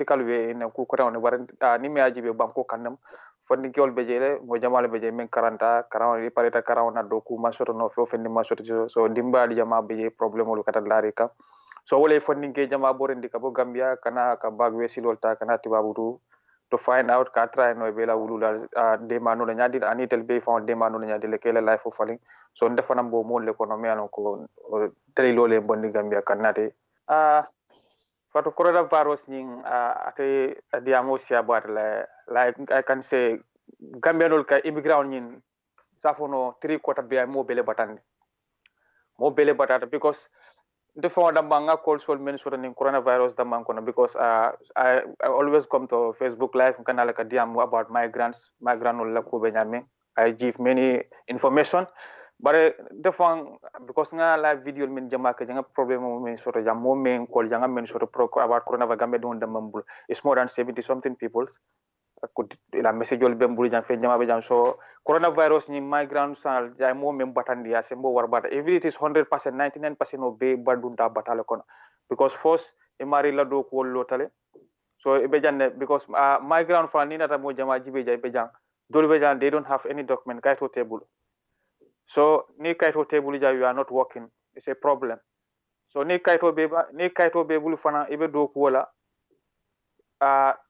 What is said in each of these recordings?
practical way in ku ko on war ni me ajibe banko kanam fonni kol bejele mo jamal beje men karanta karaw li pareta karaw na do ku masoto no fo fendi masoto so dimbali jama beje problem ol kata larika so wole fonni ke jama borendi ka bo Gambia kana ka bagwe silolta kana tibabutu to find out ka try no be la wulula demando na nyadi ani tel be fon demando na nyadi le kele life of falling so ndefanam bo mo le ko no me alon ko tele lole bonni Gambia kanate Fatu coronavirus ning ate diamo sia buat like I can say Gambian ka immigrant nin safono 3/4 be mo bele batata because the phone da manga call sol men so ning coronavirus da man kono because I always come to Facebook live kana like diamo about migrant la ko be nyame I give many information but the phone because nga live video min jama ka janga problem mo men sort jam mo men call janga men sort about coronavirus gambe don da mambul it's more than 70 something peoples could la message ol bembul jam fe jama be jam so coronavirus ni migrant sal jay mo men batandi ya sembo war bata if it is 100% 99% of be badu da batale kono because first e mari la do ko lotale so e be janne because migrant fa ni nata mo jama jibe jay be jang dol be jang they don't have any document kay to table so ni kaito table ja you are not working it's a problem so ni kaito be bulu fana ibe do ko wala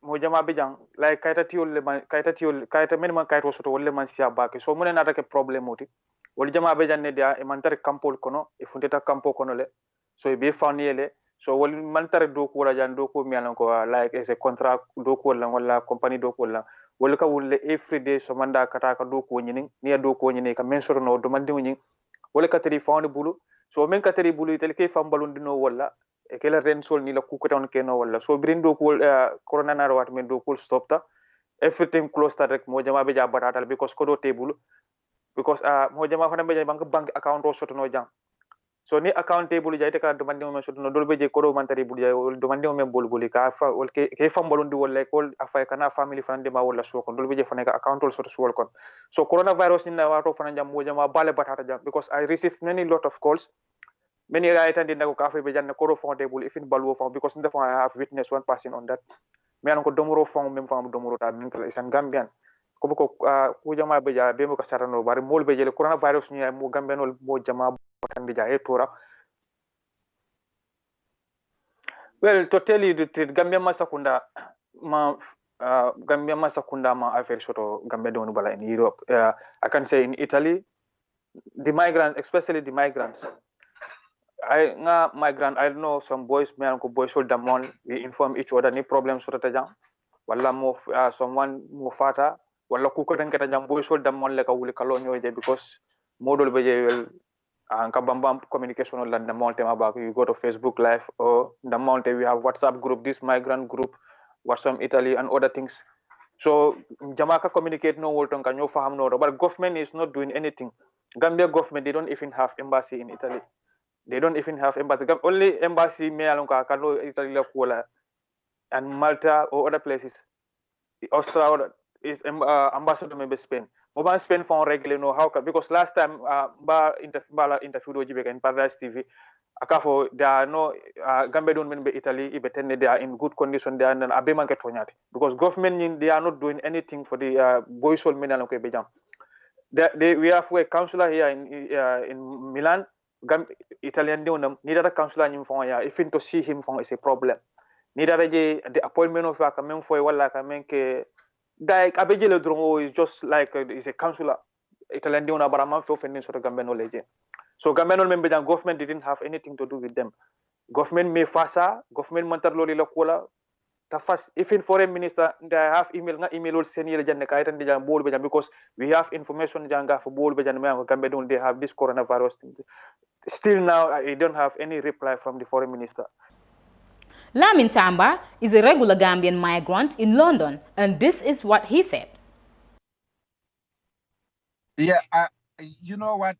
mo jama be jang like kaita men man kaito soto wolle man sia bake so munen atake problem oti wol jama be janne dia e man tare campo kono e funteta campo kono le so e be faniyele so wol man tare do ko wala jan do ko mi alan ko like as a contract do ko wala company do ko wala wala ka wulle every day so manda kata ka do ko nyini ni do ko nyini ka men soro no do mandi nyini wala ka tari fawni bulu so men ka tari bulu tel ke fam balundi no wala e kala ren sol ni la ku ko ton ke no wala so birin do ko corona na rawat men do ko stop ta everything close ta rek mo jama be ja batatal because ko do table because mo jama fana be ja bank account o soto no jang so ni account table ja ite ka do mandi mo soto no do be je ko do man tari bulu ja do mandi mo men bol boli ka fa wol ke fam balundi wala ko afay kana family fana de ma wala so ko do be je fana ka account o soto so kon so coronavirus ni na wato fana jam mo jama bale batata jam because I receive many lot of calls many right and ndako ka fa be janne ko do fon table if in balwo fon because in the I have witnessed one person on that me an ko domoro fon même fam domoro ta min kala isan Gambian ko ko ku jama be ja be mo ka sarano bari mol be jele coronavirus ni mo Gambian mo jama batandi ja e tora well to tell you the truth Gambia masakunda ma affaire soto Gambia don bala in Europe I can say in Italy the migrants especially the migrants migrant I know some boys me and boys hold them on we inform each other ni problem soto ta jang wala mo someone mo fata wala ku ko den kata jang boys hold them on le ka wuli kalo nyoje because modol be je well Kabamba communication on the mountain about you go to Facebook live or the mountain we have WhatsApp group, this migrant group, WhatsApp Italy and other things. So Jamaica communicate no word on Kanyo Faham no, but government is not doing anything. Gambia government they don't even have embassy in Italy. They don't even have embassy. Only embassy me alonka Kano Italy la and Malta or other places. Australia is ambassador member Spain. Oban Spain for regular know how because last time interview with in Paradise TV akafo there are no Gambia don't mean Italy ibetene they are in good condition they are and abema get tonyati because government they are not doing anything for the boys all men alonko bejam we have a counselor here in Milan Italian donum neither the counselor him for if to see him for is a problem neither the appointment of a men for wala kamen ke like abejele drongo is just like is a counselor Italian diuna barama for fending sort of Gambian legend so Gambian member and government didn't have anything to do with them government me fasa government mantar loli la kola ta fast if in foreign minister they have email ol senior janne kaitan de jam bol be jam because we have information janga for bol be jam me Gambian they have this coronavirus still now I don't have any reply from the foreign minister. Lamin Tamba is a regular Gambian migrant in London, and this is what he said. Yeah, you know what?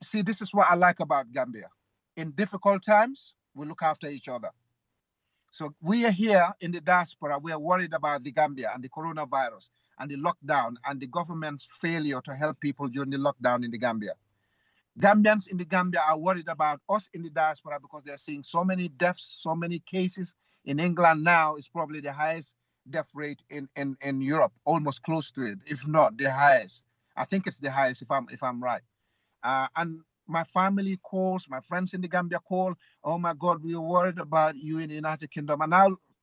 See, this is what I like about Gambia. In difficult times, we look after each other. So we are here in the diaspora, we are worried about the Gambia and the coronavirus and the lockdown and the government's failure to help people during the lockdown in the Gambia. Gambians in the Gambia are worried about us in the diaspora because they're seeing so many deaths, so many cases In England now, it's probably the highest death rate in Europe, almost close to it, if not the highest. I think it's the highest if I'm right. And my family calls, my friends in the Gambia call, oh my God, we are worried about you in the United Kingdom. And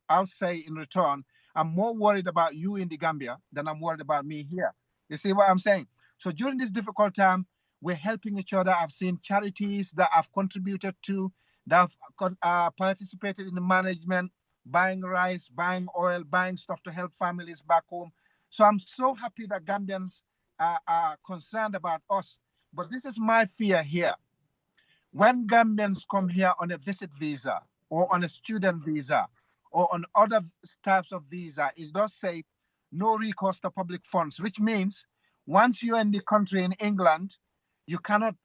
I'll say in return, I'm more worried about you in the Gambia than I'm worried about me here. You see what I'm saying? So during this difficult time, we're helping each other. I've seen charities that I've contributed to, that have participated in the management, buying rice, buying oil, buying stuff to help families back home. So I'm so happy that Gambians are concerned about us. But this is my fear here. When Gambians come here on a visit visa or on a student visa or on other types of visa, it does say no recourse to public funds, which means once you're in the country in England, you cannot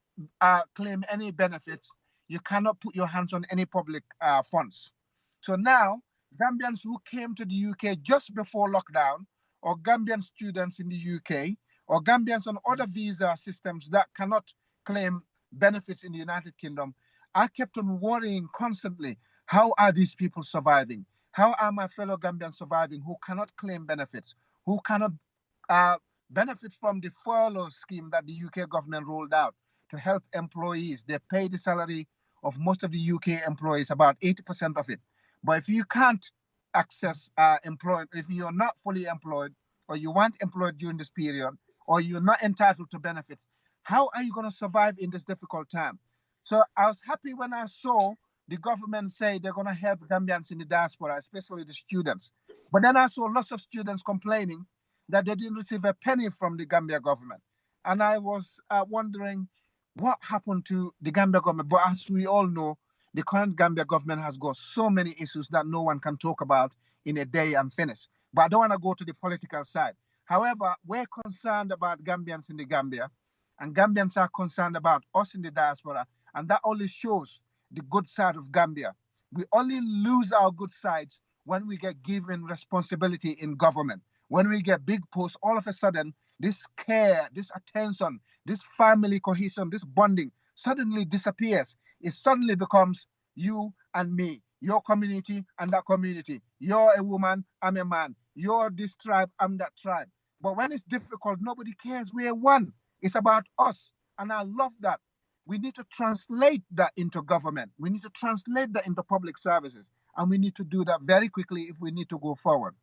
claim any benefits. You cannot put your hands on any public funds. So now, Gambians who came to the UK just before lockdown, or Gambian students in the UK, or Gambians on other visa systems that cannot claim benefits in the United Kingdom, I kept on worrying constantly, how are these people surviving? How are my fellow Gambians surviving who cannot claim benefits, who cannot benefit from the furlough scheme that the UK government rolled out to help employees? They pay the salary of most of the UK employees, about 80% of it. But if you can't access employment, if you're not fully employed, or you weren't employed during this period, or you're not entitled to benefits, how are you going to survive in this difficult time? So I was happy when I saw the government say they're going to help Gambians in the diaspora, especially the students. But then I saw lots of students complaining that they didn't receive a penny from the Gambia government. And I was wondering what happened to the Gambia government. But as we all know, the current Gambia government has got so many issues that no one can talk about in a day and finish. But I don't want to go to the political side. However, we're concerned about Gambians in the Gambia, and Gambians are concerned about us in the diaspora. And that only shows the good side of Gambia. We only lose our good sides when we get given responsibility in government. When we get big posts, all of a sudden, this care, this attention, this family cohesion, this bonding suddenly disappears. It suddenly becomes you and me, your community and that community. You're a woman, I'm a man. You're this tribe, I'm that tribe. But when it's difficult, nobody cares. We're one. It's about us. And I love that. We need to translate that into government. We need to translate that into public services. And we need to do that very quickly if we need to go forward.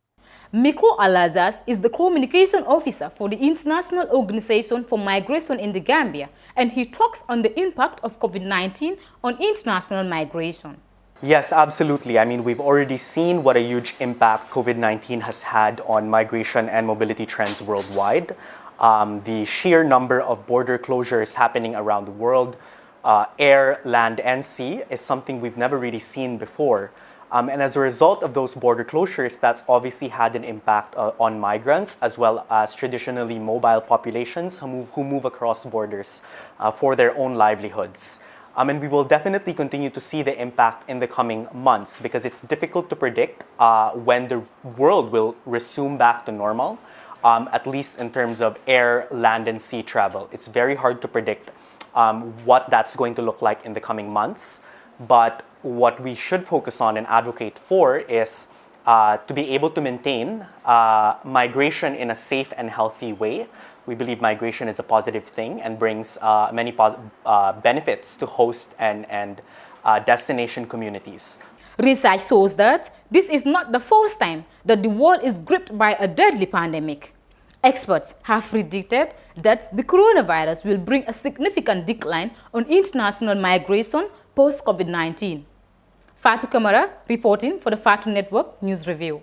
Miko Alazas is the communication officer for the International Organization for Migration in the Gambia, and he talks on the impact of COVID-19 on international migration. Yes, absolutely. I mean, we've already seen what a huge impact COVID-19 has had on migration and mobility trends worldwide. The sheer number of border closures happening around the world, air, land, and sea, is something we've never really seen before. And as a result of those border closures, that's obviously had an impact on migrants, as well as traditionally mobile populations who move across borders for their own livelihoods. And we will definitely continue to see the impact in the coming months, because it's difficult to predict when the world will resume back to normal, at least in terms of air, land, and sea travel. It's very hard to predict what that's going to look like in the coming months. But what we should focus on and advocate for is to be able to maintain migration in a safe and healthy way. We believe migration is a positive thing and brings many benefits to host and destination communities. Research shows that this is not the first time that the world is gripped by a deadly pandemic. Experts have predicted that the coronavirus will bring a significant decline on international migration post-COVID-19. Fatou Kamara reporting for the Fatou Network News Review.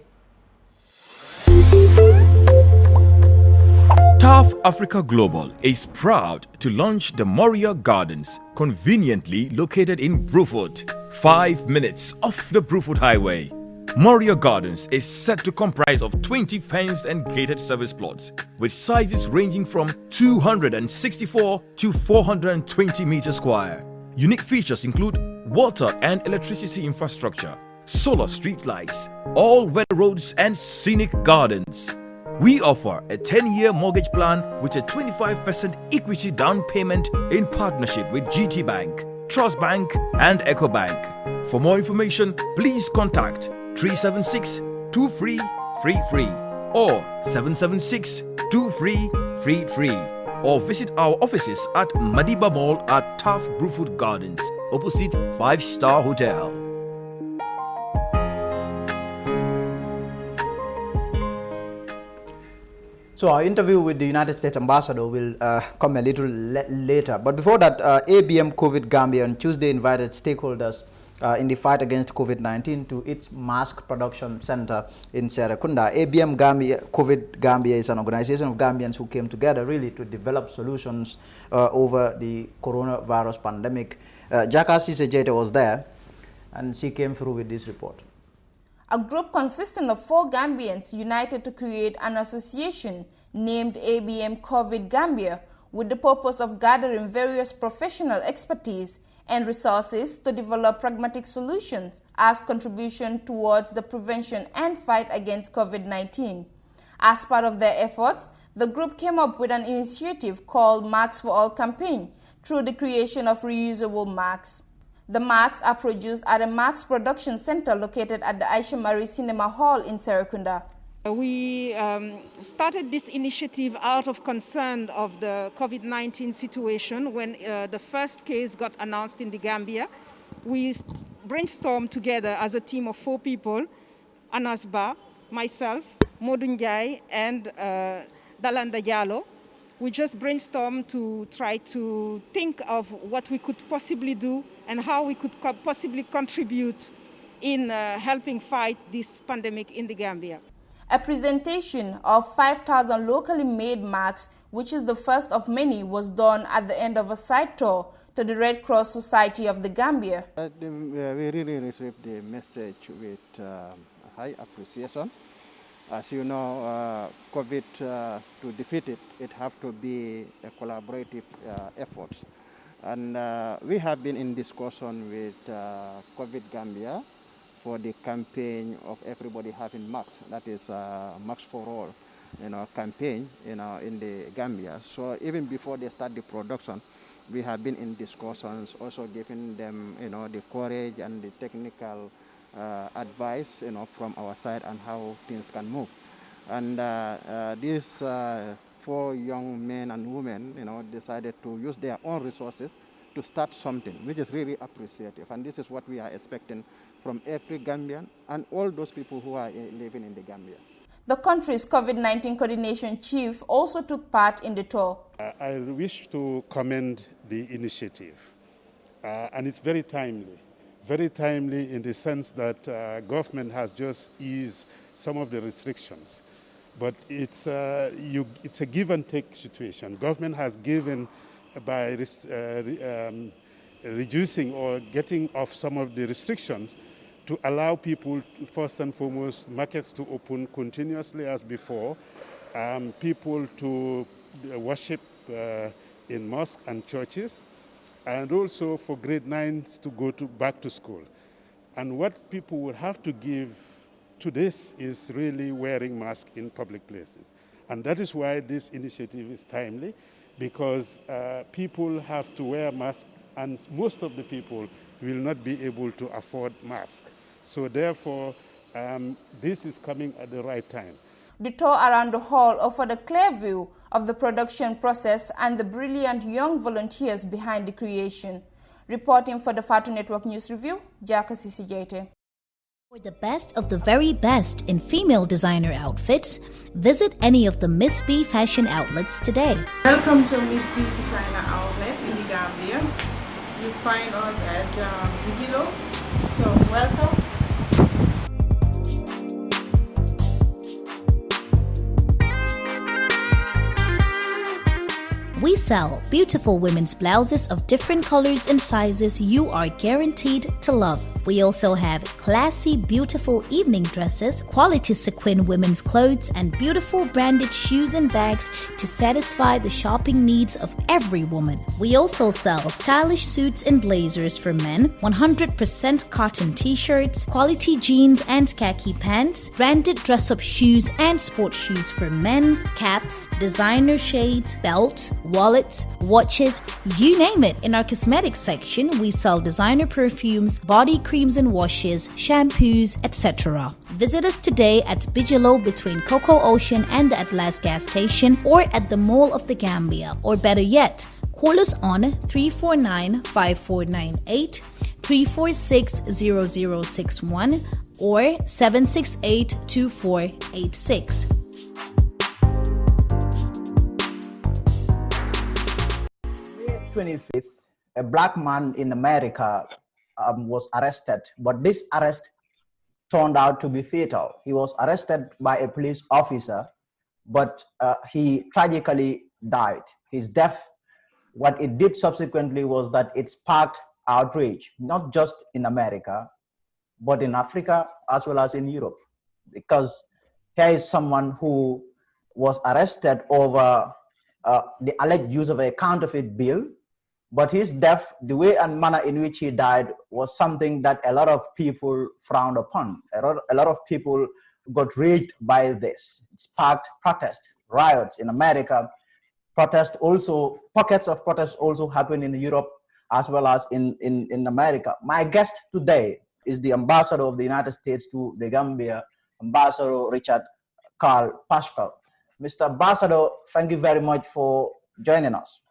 TAF Africa Global is proud to launch the Moria Gardens, conveniently located in Brufut, 5 minutes off the Brufut Highway. Moria Gardens is set to comprise of 20 fenced and gated service plots with sizes ranging from 264 to 420 meters square. Unique features include water and electricity infrastructure, solar street lights, all-weather roads and scenic gardens. We offer a 10-year mortgage plan with a 25% equity down payment in partnership with GT Bank, Trust Bank and EcoBank. For more information, please contact 376-2333 or 776-2333. Or visit our offices at Madiba Mall at Taft Bruford Gardens, opposite 5-Star Hotel. So our interview with the United States Ambassador will come a little later. But before that, ABM COVID Gambia on Tuesday invited stakeholders in the fight against COVID-19 to its mask production center in Serekunda. ABM Gambia, COVID Gambia is an organization of Gambians who came together really to develop solutions over the coronavirus pandemic. Jaka Sisejete was there and she came through with this report. A group consisting of 4 Gambians united to create an association named ABM COVID Gambia with the purpose of gathering various professional expertise and resources to develop pragmatic solutions as contribution towards the prevention and fight against COVID-19. As part of their efforts, the group came up with an initiative called Masks for All campaign through the creation of reusable masks. The masks are produced at a mask production center located at the Aisha Marie Cinema Hall in Serekunda. We started this initiative out of concern of the COVID-19 situation when the first case got announced in the Gambia. We brainstormed together as a team of 4 people, Anasba, myself, Modunjai, and Dalanda Diallo. We just brainstormed to try to think of what we could possibly do and how we could possibly contribute in helping fight this pandemic in the Gambia. A presentation of 5,000 locally made masks, which is the first of many, was done at the end of a site tour to the Red Cross Society of the Gambia. We really received the message with high appreciation. As you know, COVID, to defeat it, it has to be a collaborative effort. And we have been in discussion with COVID Gambia for the campaign of everybody having masks. That is Masks for All, campaign, in the Gambia. So even before they start the production, we have been in discussions, also giving them, the courage and the technical advice, from our side on how things can move. And these 4 young men and women, decided to use their own resources to start something, which is really appreciative. And this is what we are expecting from every Gambian and all those people who are living in the Gambia. The country's COVID-19 coordination chief also took part in the tour. I wish to commend the initiative, and it's very timely in the sense that government has just eased some of the restrictions, but it's a give and take situation. Government has given by reducing or getting off some of the restrictions to allow people, first and foremost, markets to open continuously as before, people to worship in mosques and churches, and also for grade 9s to go back to school. And what people would have to give to this is really wearing masks in public places. And that is why this initiative is timely, because people have to wear masks, and most of the people will not be able to afford masks. So therefore, this is coming at the right time. The tour around the hall offered a clear view of the production process and the brilliant young volunteers behind the creation. Reporting for the Fatu Network News Review, Jaka Sisijete. For the best of the very best in female designer outfits, visit any of the Miss B fashion outlets today. Welcome to Miss B Designer Outlet in the Gambia. You find us at Hilo, so welcome. We sell beautiful women's blouses of different colors and sizes you are guaranteed to love. We also have classy, beautiful evening dresses, quality sequin women's clothes, and beautiful branded shoes and bags to satisfy the shopping needs of every woman. We also sell stylish suits and blazers for men, 100% cotton t-shirts, quality jeans and khaki pants, branded dress-up shoes and sports shoes for men, caps, designer shades, belts, wallet wallets, watches, you name it. In our cosmetics section, we sell designer perfumes, body creams and washes, shampoos, etc. Visit us today at Bigelow between Cocoa Ocean and the Atlas gas station, or at the Mall of the Gambia, or better yet, call us on 349-5498, 346-0061, or 768-2486. 25th, a black man in America was arrested, but this arrest turned out to be fatal. He was arrested by a police officer, but he tragically died. His death, what it did subsequently was that it sparked outrage, not just in America, but in Africa as well as in Europe, because here is someone who was arrested over the alleged use of a counterfeit bill, but his death, the way and manner in which he died, was something that a lot of people frowned upon. A lot of people got raged by this. It sparked protest, riots in America. Protest also, pockets of protest also happen in Europe as well as in America. My guest today is the ambassador of the United States to the Gambia, Ambassador Richard Carl Pascal. Mr. Ambassador, thank you very much for joining us.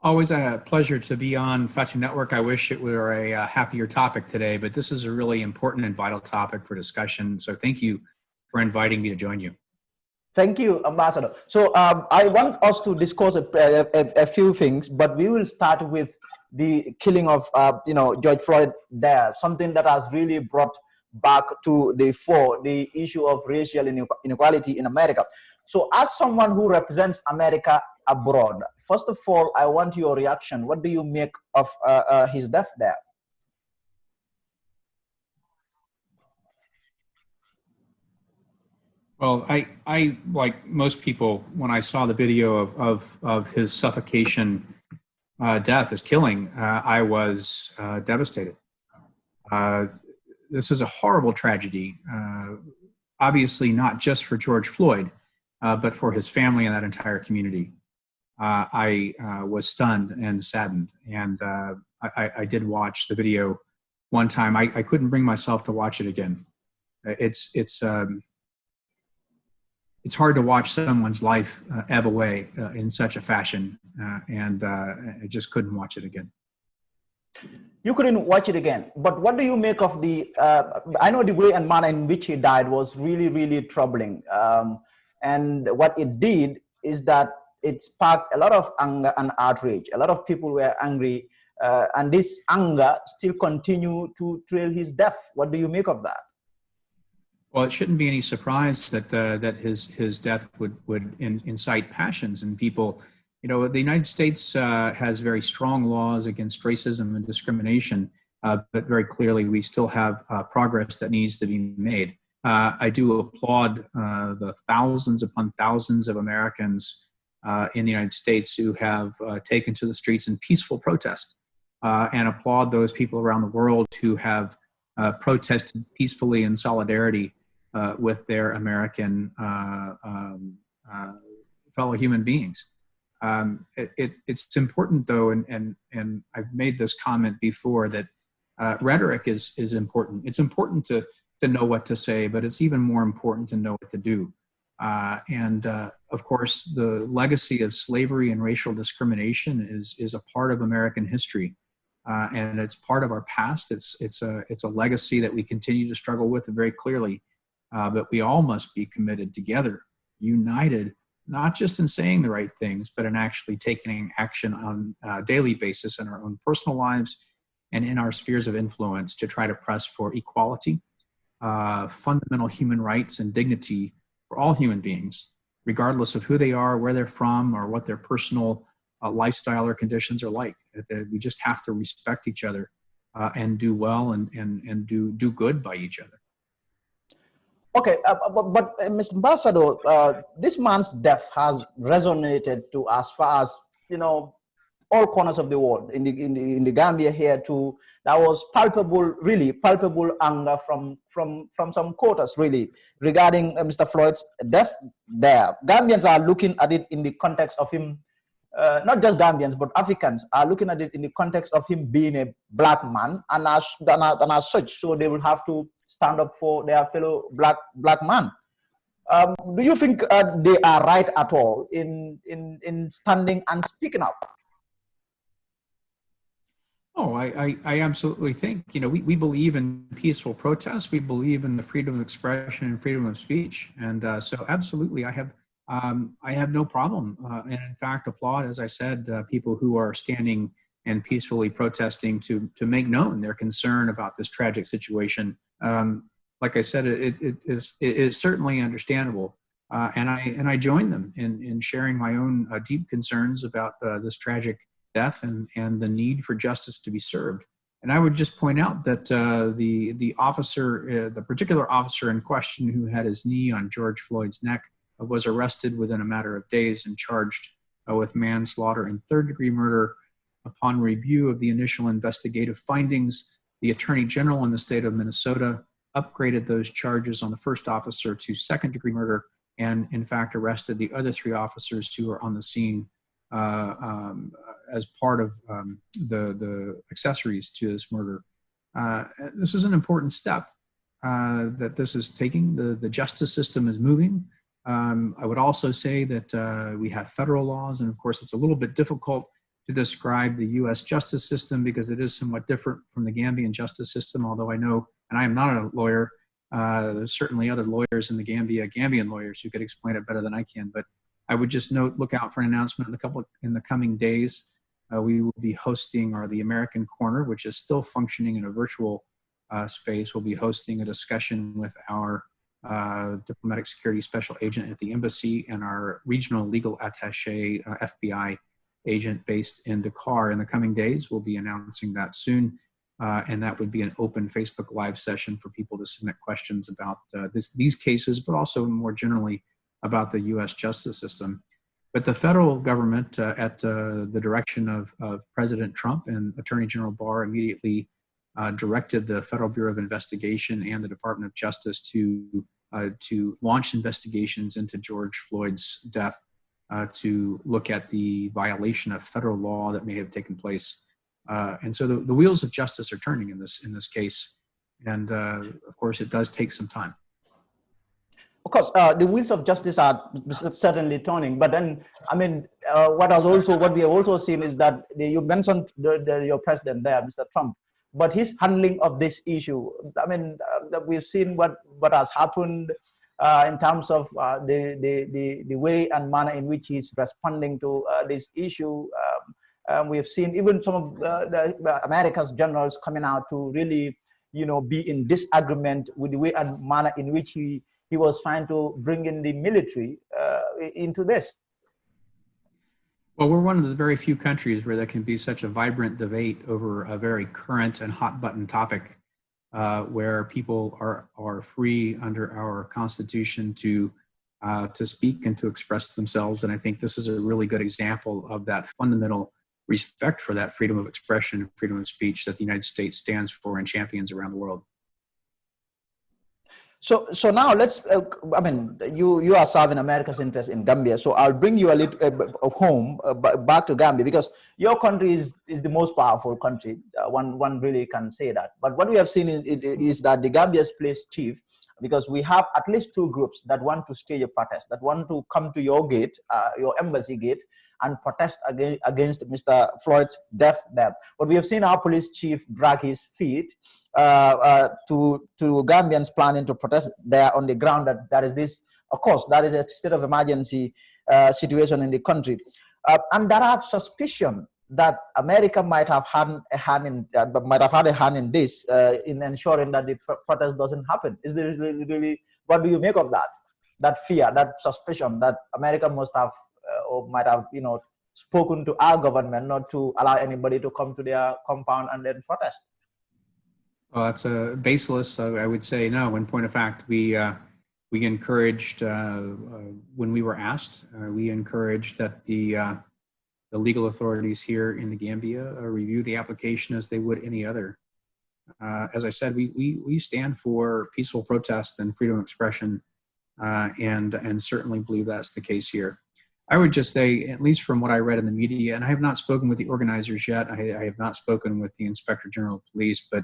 Always a pleasure to be on Fatu Network. I wish it were a happier topic today, but this is a really important and vital topic for discussion. So thank you for inviting me to join you. Thank you, Ambassador. So I want us to discuss a few things, but we will start with the killing of George Floyd there, something that has really brought back to the fore the issue of racial inequality in America. So as someone who represents America abroad, first of all, I want your reaction. What do you make of his death there? Well, I like most people, when I saw the video of his suffocation death, his killing, I was devastated. This was a horrible tragedy, obviously not just for George Floyd, but for his family and that entire community. I was stunned and saddened, and I did watch the video one time. I couldn't bring myself to watch it again. It's hard to watch someone's life ebb away in such a fashion, and I just couldn't watch it again. You couldn't watch it again, but what do you make of the, I know the way and manner in which he died was really, really troubling. And what it did is that it sparked a lot of anger and outrage. A lot of people were angry, and this anger still continued to trail his death. What do you make of that? Well, it shouldn't be any surprise that that his death would incite passions in people. You know, the United States has very strong laws against racism and discrimination, but very clearly we still have progress that needs to be made. I do applaud the thousands upon thousands of Americans in the United States who have taken to the streets in peaceful protest, and applaud those people around the world who have protested peacefully in solidarity with their American fellow human beings. It's important, though, and I've made this comment before, that rhetoric is important. It's important to know what to say, but it's even more important to know what to do. Of course, the legacy of slavery and racial discrimination is a part of American history, and it's part of our past. It's a legacy that we continue to struggle with very clearly, but we all must be committed together, united, not just in saying the right things, but in actually taking action on a daily basis in our own personal lives and in our spheres of influence to try to press for equality, fundamental human rights and dignity for all human beings, regardless of who they are, where they're from, or what their personal lifestyle or conditions are like. We just have to respect each other and do well and do good by each other. Okay, but Mr. Ambassador, this man's death has resonated to as far as, you know, all corners of the world, in the Gambia here too. There was palpable, really palpable anger from some quarters, really, regarding Mr. Floyd's death there. Gambians are looking at it in the context of him, not just Gambians, but Africans are looking at it in the context of him being a black man, and as such, so they will have to stand up for their fellow black man. Do you think they are right at all in standing and speaking up? Oh, I absolutely think, we believe in peaceful protest. We believe in the freedom of expression and freedom of speech. And so absolutely, I have no problem. And in fact, applaud, as I said, people who are standing and peacefully protesting to make known their concern about this tragic situation. Like I said, it is certainly understandable. And I join them in sharing my own deep concerns about this tragic death and the need for justice to be served. And I would just point out that the officer, the particular officer in question who had his knee on George Floyd's neck, was arrested within a matter of days and charged with manslaughter and third-degree murder. Upon review of the initial investigative findings, the Attorney General in the state of Minnesota upgraded those charges on the first officer to second-degree murder, and in fact arrested the other 3 officers who were on the scene as part of the accessories to this murder. This is an important step that this is taking. The justice system is moving. I would also say that we have federal laws, and of course it's a little bit difficult to describe the U.S. justice system because it is somewhat different from the Gambian justice system, although I know, and I am not a lawyer, there's certainly other lawyers in the Gambian lawyers who could explain it better than I can, but I would just look out for an announcement in the coming days. We will be hosting, or the American Corner, which is still functioning in a virtual space, will be hosting a discussion with our diplomatic security special agent at the embassy and our regional legal attaché, FBI agent based in Dakar in the coming days. We'll be announcing that soon. And that would be an open Facebook Live session for people to submit questions about these cases, but also more generally about the U.S. justice system. But the federal government, at the direction of President Trump and Attorney General Barr, immediately directed the Federal Bureau of Investigation and the Department of Justice to launch investigations into George Floyd's death, to look at the violation of federal law that may have taken place. And so the wheels of justice are turning in this case. And of course, it does take some time. Of course, the wheels of justice are certainly turning. But then, I mean, what we have also seen is that you mentioned your president there, Mr. Trump, but his handling of this issue. I mean, we've seen what has happened in terms of the way and manner in which he's responding to this issue. We have seen even some of America's generals coming out to really, be in disagreement with the way and manner in which he was trying to bring in the military into this. Well, we're one of the very few countries where there can be such a vibrant debate over a very current and hot button topic, where people are free under our Constitution to speak and to express themselves. And I think this is a really good example of that fundamental respect for that freedom of expression and freedom of speech that the United States stands for and champions around the world. So now let's, I mean, you are serving America's interest in Gambia. So I'll bring you a little home, back to Gambia, because your country is the most powerful country. One really can say that. But what we have seen is that the Gambia's police chief, because we have at least 2 groups that want to stage a protest, that want to come to your gate, your embassy gate, and protest against Mr. Floyd's death there. But we have seen our police chief drag his feet to Gambians planning to protest there on the ground that is this, of course, that is a state of emergency situation in the country. And there are suspicion that America might have had a hand in this, in ensuring that the protest doesn't happen. Is there really, what do you make of that? That fear, that suspicion that America must have or might have, spoken to our government not to allow anybody to come to their compound and then protest? Well, that's baseless. I would say no. In point of fact, we encouraged when we were asked. We encouraged that the the legal authorities here in the Gambia review the application as they would any other. As I said, we stand for peaceful protest and freedom of expression, and certainly believe that's the case here. I would just say, at least from what I read in the media, and I have not spoken with the organizers yet, I have not spoken with the Inspector General of Police, but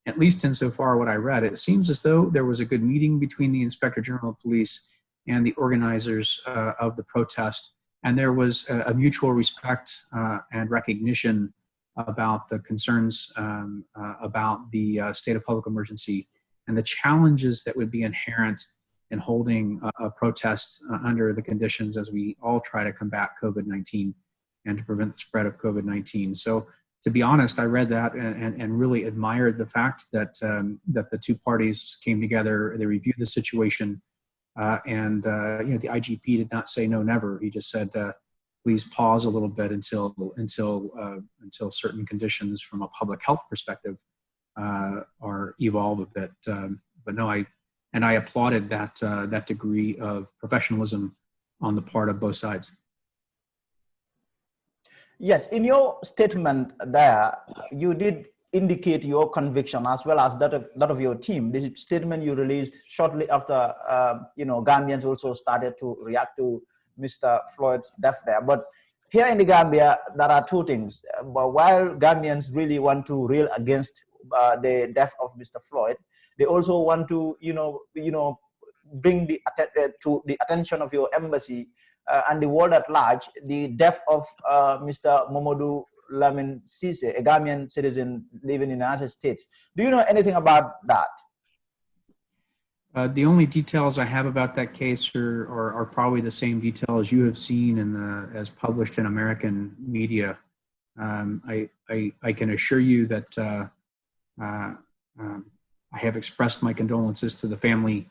at least insofar what I read, it seems as though there was a good meeting between the Inspector General of Police and the organizers of the protest, and there was a mutual respect and recognition about the concerns about the state of public emergency and the challenges that would be inherent in holding a protest under the conditions as we all try to combat COVID-19 and to prevent the spread of COVID-19. So to be honest, I read that and really admired the fact that that the two parties came together, they reviewed the situation, and the IGP did not say no, never. He just said, please pause a little bit until certain conditions from a public health perspective are evolve a bit. But no, I applauded that degree of professionalism on the part of both sides. Yes, in your statement there, you did indicate your conviction as well as that of your team. The statement you released shortly after, Gambians also started to react to Mr. Floyd's death there. But here in the Gambia, there are two things. But while Gambians really want to rail against the death of Mr. Floyd, they also want to, bring to the attention of your embassy and the world at large, the death of Mr. Momodu Lamin Sise, a Gambian citizen living in the United States. Do you know anything about that? The only details I have about that case are probably the same details you have seen as published in American media. I can assure you that I have expressed my condolences to the family,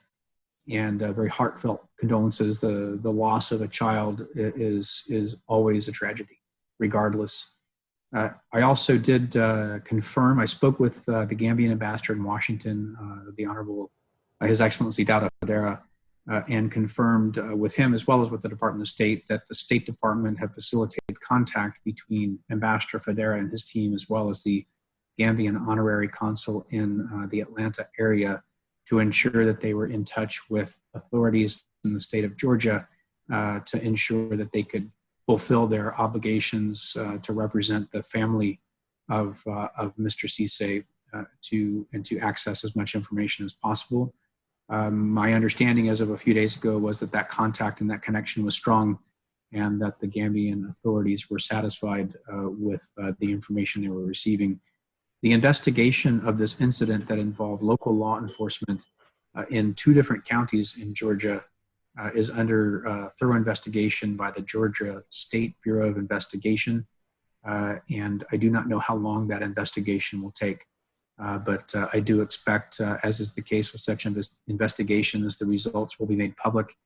and very heartfelt condolences. The loss of a child is always a tragedy, regardless. I also did confirm, I spoke with the Gambian ambassador in Washington, the Honorable His Excellency Dada Fadera, and confirmed with him as well as with the Department of State that the State Department have facilitated contact between Ambassador Fadera and his team, as well as the Gambian honorary consul in the Atlanta area, to ensure that they were in touch with authorities in the state of Georgia to ensure that they could fulfill their obligations to represent the family of Mr. Cisse to access as much information as possible. My understanding as of a few days ago was that contact and that connection was strong, and that the Gambian authorities were satisfied with the information they were receiving. The investigation of this incident that involved local law enforcement in 2 different counties in Georgia is under thorough investigation by the Georgia State Bureau of Investigation. And I do not know how long that investigation will take. But I do expect, as is the case with such investigations, the results will be made public.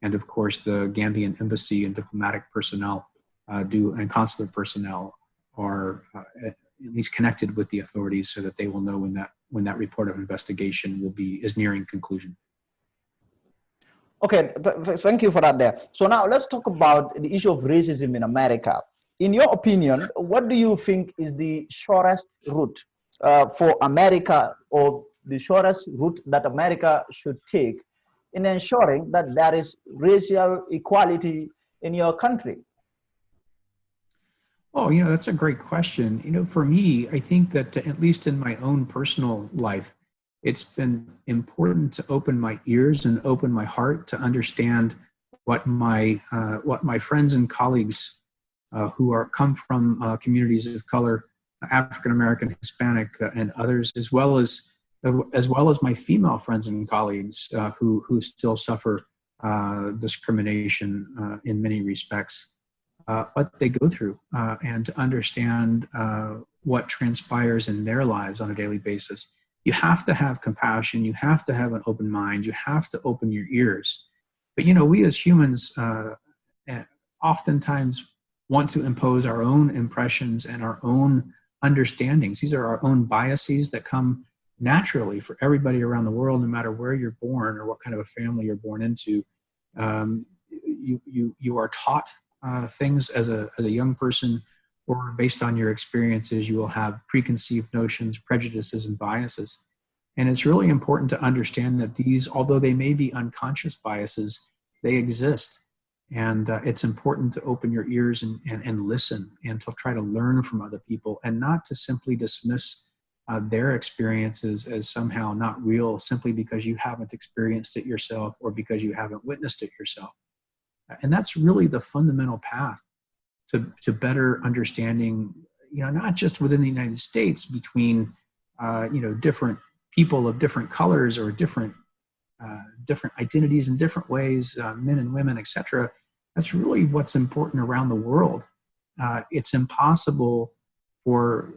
And of course, the Gambian embassy and diplomatic personnel and consular personnel are at least connected with the authorities, so that they will know when that report of investigation is nearing conclusion. Okay, thank you for that there. So now let's talk about the issue of racism in America. In your opinion, what do you think is the shortest route for America, or the shortest route that America should take in ensuring that there is racial equality in your country? Oh, that's a great question. For me, I think that at least in my own personal life, it's been important to open my ears and open my heart to understand what my friends and colleagues who come from communities of color, African American, Hispanic, and others, as well as my female friends and colleagues who still suffer discrimination in many respects, what they go through, and to understand what transpires in their lives on a daily basis. You have to have compassion. You have to have an open mind. You have to open your ears. But we as humans oftentimes want to impose our own impressions and our own understandings. These are our own biases that come naturally for everybody around the world, no matter where you're born or what kind of a family you're born into. You are taught things as a young person, or based on your experiences, you will have preconceived notions, prejudices, and biases. And it's really important to understand that these, although they may be unconscious biases, they exist. And it's important to open your ears and listen and to try to learn from other people, and not to simply dismiss their experiences as somehow not real simply because you haven't experienced it yourself or because you haven't witnessed it yourself. And that's really the fundamental path to better understanding, not just within the United States between, different people of different colors or different identities in different ways, men and women, etc. That's really what's important around the world. It's impossible for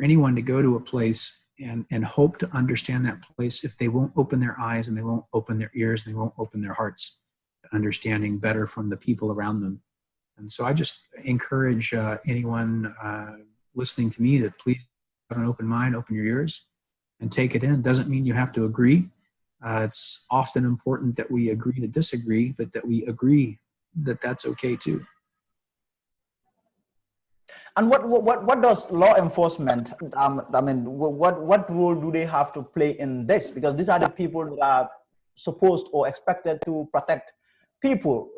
anyone to go to a place and hope to understand that place if they won't open their eyes and they won't open their ears and they won't open their hearts to understanding better from the people around them. And so I just encourage anyone listening to me that please have an open mind, open your ears, and take it in. Doesn't mean you have to agree. It's often important that we agree to disagree, but that we agree that that's okay too. And what does law enforcement, what role do they have to play in this? Because these are the people that are supposed or expected to protect people.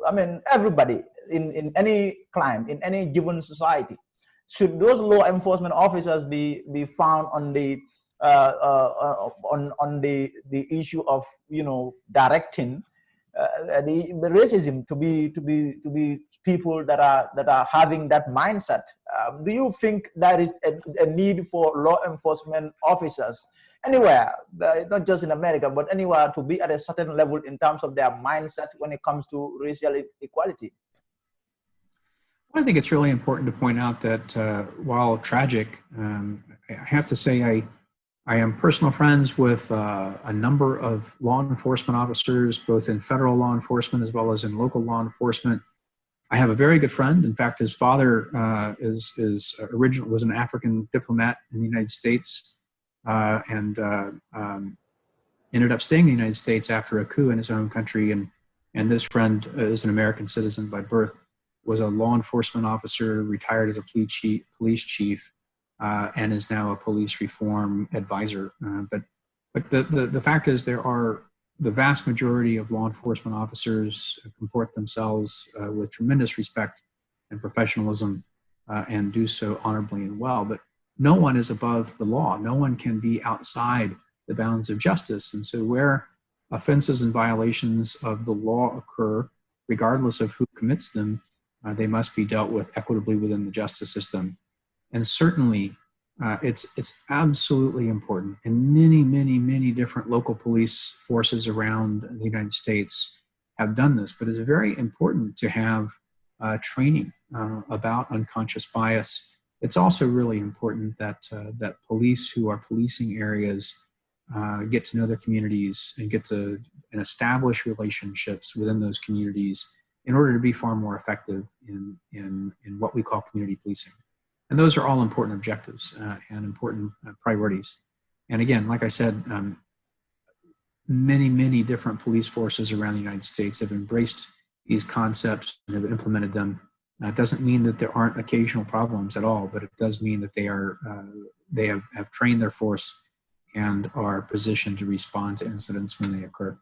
Everybody in any climate, in any given society. Should those law enforcement officers be found on the the issue of directing the racism to be people that are having that mindset? Do you think there is a need for law enforcement officers anywhere, not just in America, but anywhere, to be at a certain level in terms of their mindset when it comes to racial equality? I think it's really important to point out that while tragic, I have to say I am personal friends with a number of law enforcement officers, both in federal law enforcement as well as in local law enforcement. I have a very good friend. In fact, his father was an African diplomat in the United States and ended up staying in the United States after a coup in his own country. And this friend is an American citizen by birth, was a law enforcement officer, retired as a police chief, and is now a police reform advisor. But the fact is, the vast majority of law enforcement officers comport themselves with tremendous respect and professionalism and do so honorably and well. But no one is above the law. No one can be outside the bounds of justice. And so where offenses and violations of the law occur, regardless of who commits them, they must be dealt with equitably within the justice system. And certainly, it's absolutely important. And many different local police forces around the United States have done this. But it's very important to have training about unconscious bias. It's also really important that that police who are policing areas get to know their communities and get to establish relationships within those communities in order to be far more effective in what we call community policing. And those are all important objectives and important priorities. And again, like I said, many different police forces around the United States have embraced these concepts and have implemented them. It doesn't mean that there aren't occasional problems at all, but it does mean that they have trained their force and are positioned to respond to incidents when they occur.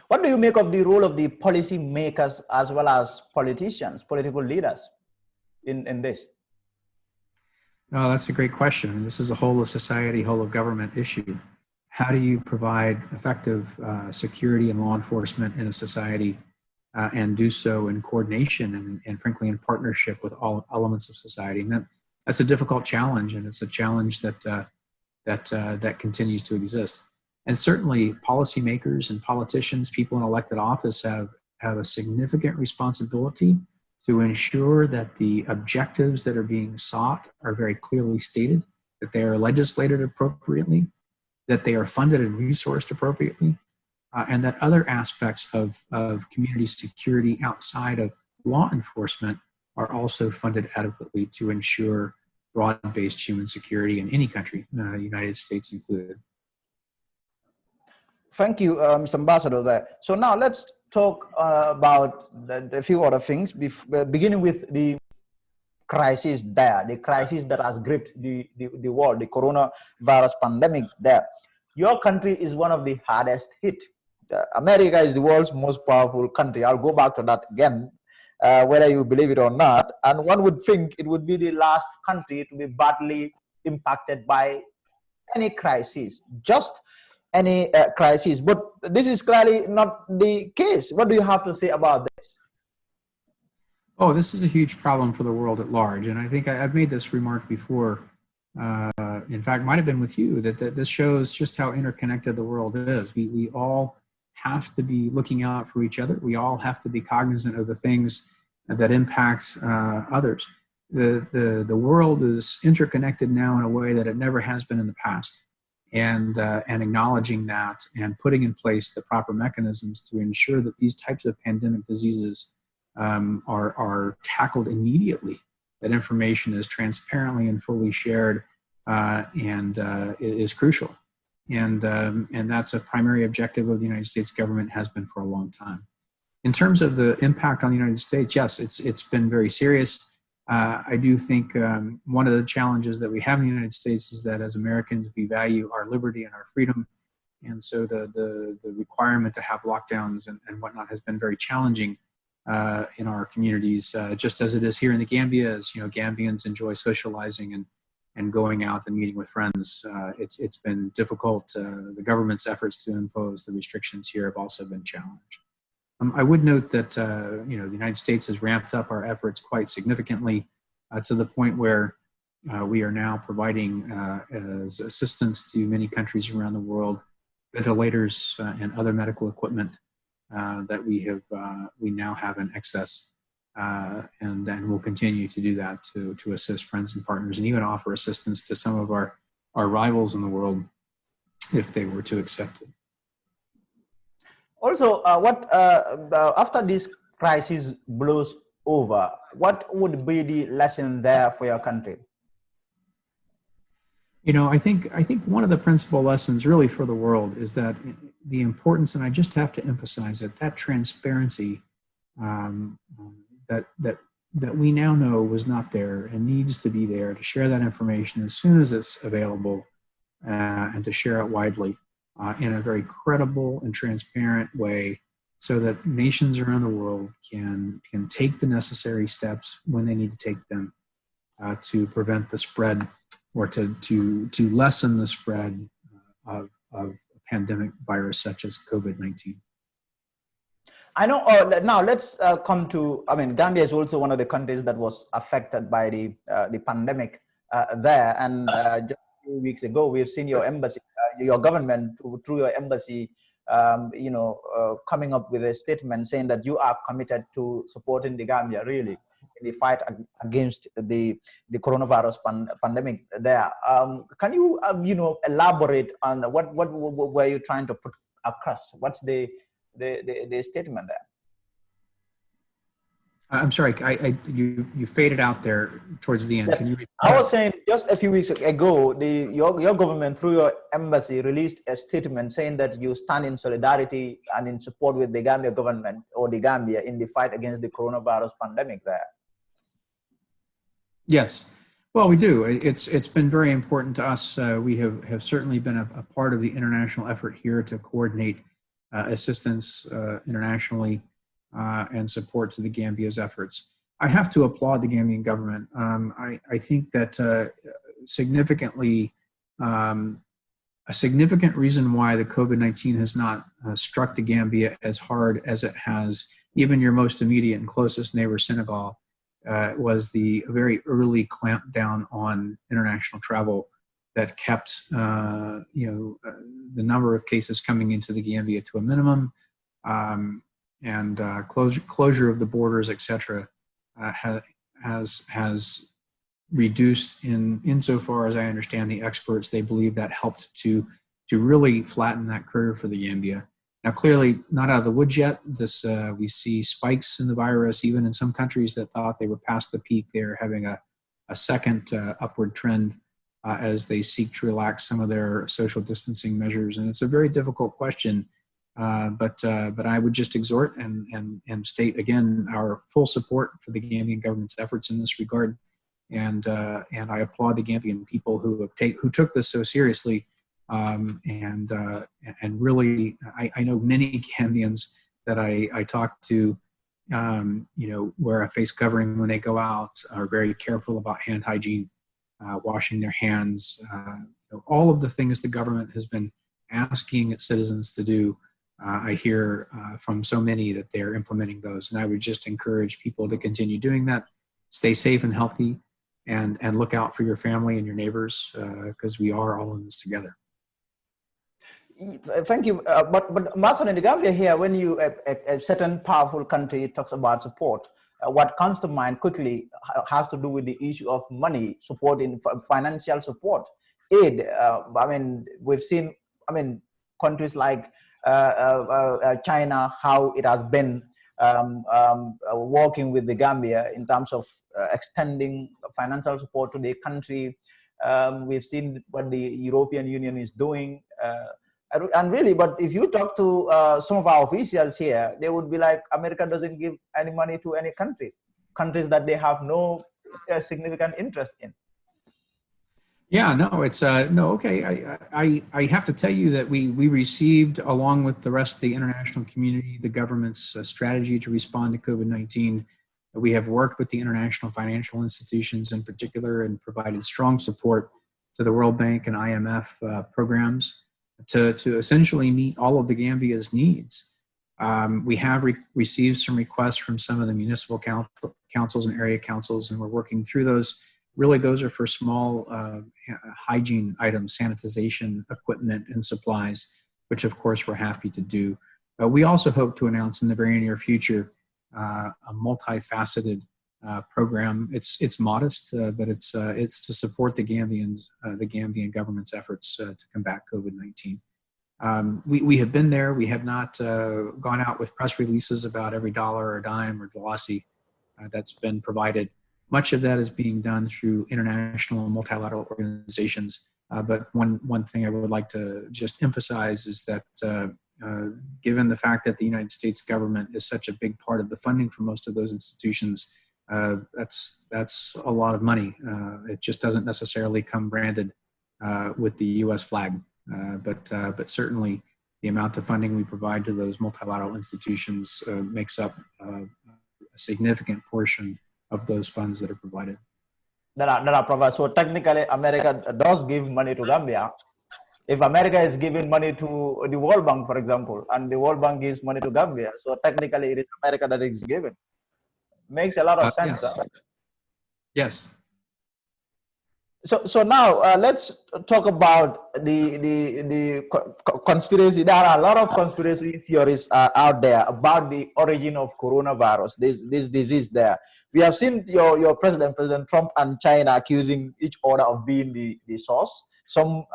What do you make of the role of the policy makers as well as politicians, political leaders in this? Oh, that's a great question. This is a whole of society, whole of government issue. How do you provide effective security and law enforcement in a society and do so in coordination and frankly in partnership with all elements of society? And that's a difficult challenge, and it's a challenge that continues to exist. And certainly policymakers and politicians, people in elected office have a significant responsibility to ensure that the objectives that are being sought are very clearly stated, that they are legislated appropriately, that they are funded and resourced appropriately, and that other aspects of community security outside of law enforcement are also funded adequately to ensure broad-based human security in any country, United States included. Thank you, Mr. Ambassador. There. So now let's talk about a few other things, beginning with the crisis there, the crisis that has gripped the world, the coronavirus pandemic there. Your country is one of the hardest hit. America is the world's most powerful country. I'll go back to that again, whether you believe it or not. And one would think it would be the last country to be badly impacted by any crisis, just any crisis. But this is clearly not the case. What do you have to say about this? Oh, this is a huge problem for the world at large. And I think I've made this remark before, in fact, might have been with you, that this shows just how interconnected the world is. We all have to be looking out for each other. We all have to be cognizant of the things that impact others. The world is interconnected now in a way that it never has been in the past. And acknowledging that and putting in place the proper mechanisms to ensure that these types of pandemic diseases are tackled immediately, that information is transparently and fully shared and is crucial. And that's a primary objective of the United States government, has been for a long time. In terms of the impact on the United States, yes, it's been very serious. I do think one of the challenges that we have in the United States is that as Americans, we value our liberty and our freedom. And so the requirement to have lockdowns and whatnot has been very challenging in our communities, just as it is here in the Gambia. As you know, Gambians enjoy socializing and going out and meeting with friends. It's been difficult. The government's efforts to impose the restrictions here have also been challenged. I would note that the United States has ramped up our efforts quite significantly to the point where we are now providing as assistance to many countries around the world, ventilators and other medical equipment that we now have in excess, and we'll continue to do that to assist friends and partners, and even offer assistance to some of our rivals in the world if they were to accept it. Also, after this crisis blows over, what would be the lesson there for your country? I think one of the principal lessons really for the world is that the importance, and I just have to emphasize it, that transparency that we now know was not there and needs to be there, to share that information as soon as it's available and to share it widely in a very credible and transparent way, so that nations around the world can take the necessary steps when they need to take them to prevent the spread, or to lessen the spread of a pandemic virus such as COVID-19. I know. Now let's come to. Gambia is also one of the countries that was affected by the pandemic there. And just a few weeks ago, we've seen your embassy, your government through your embassy, coming up with a statement saying that you are committed to supporting the Gambia really in the fight against the coronavirus pandemic there. Can you elaborate on what were you trying to put across? What's the statement there? I'm sorry, you faded out there towards the end. Yes. Can you repeat? I was saying just a few weeks ago, your government through your embassy released a statement saying that you stand in solidarity and in support with the Gambia government, or the Gambia, in the fight against the coronavirus pandemic there. Yes, well, we do. It's been very important to us. We have certainly been a part of the international effort here to coordinate assistance internationally and support to the Gambia's efforts. I have to applaud the Gambian government. I think that a significant reason why the COVID-19 has not struck the Gambia as hard as it has even your most immediate and closest neighbor, Senegal, was the very early clampdown on international travel that kept the number of cases coming into the Gambia to a minimum, and closure of the borders, etc., has reduced insofar as I understand the experts. They believe that helped to really flatten that curve for the Gambia. Now, clearly not out of the woods yet. We see spikes in the virus, even in some countries that thought they were past the peak. They're having a second upward trend as they seek to relax some of their social distancing measures. And it's a very difficult question But I would just exhort and state again our full support for the Gambian government's efforts in this regard, and I applaud the Gambian people who took this so seriously, and really I know many Gambians that I talk to, wear a face covering when they go out, are very careful about hand hygiene, washing their hands, all of the things the government has been asking its citizens to do. I hear from so many that they're implementing those, and I would just encourage people to continue doing that. Stay safe and healthy, and look out for your family and your neighbors, because we are all in this together. Thank you. But Mason, in the Gambia here, when you a certain powerful country talks about support, what comes to mind quickly has to do with the issue of money support, in financial support, aid. I mean, we've seen, countries like China, how it has been working with the Gambia in terms of extending financial support to the country. We've seen what the European Union is doing. And really, but if you talk to some of our officials here, they would be like, America doesn't give any money to any countries that they have no significant interest in. Yeah, no, it's no, okay. I have to tell you that we received, along with the rest of the international community, the government's strategy to respond to COVID-19. We have worked with the international financial institutions in particular and provided strong support to the World Bank and IMF programs to essentially meet all of the Gambia's needs. We have received some requests from some of the municipal councils and area councils, and we're working through those. Really, those are for small hygiene items, sanitization equipment and supplies, which of course we're happy to do. We also hope to announce in the very near future a multifaceted program. It's modest, but it's to support the Gambian government's efforts to combat COVID-19. We have been there. We have not gone out with press releases about every dollar or dime or dalasi that's been provided. Much of that is being done through international and multilateral organizations. But one thing I would like to just emphasize is that given the fact that the United States government is such a big part of the funding for most of those institutions, that's a lot of money. It just doesn't necessarily come branded with the U.S. flag. But certainly the amount of funding we provide to those multilateral institutions makes up a significant portion of those funds that are provided. That are provided. So technically, America does give money to Gambia. If America is giving money to the World Bank, for example, and the World Bank gives money to Gambia, so technically it is America that is giving. Makes a lot of sense. Yes. Huh? Yes. So now let's talk about the conspiracy. There are a lot of conspiracy theories out there about the origin of coronavirus, this disease there. We have seen your President Trump and China accusing each other of being the source. Some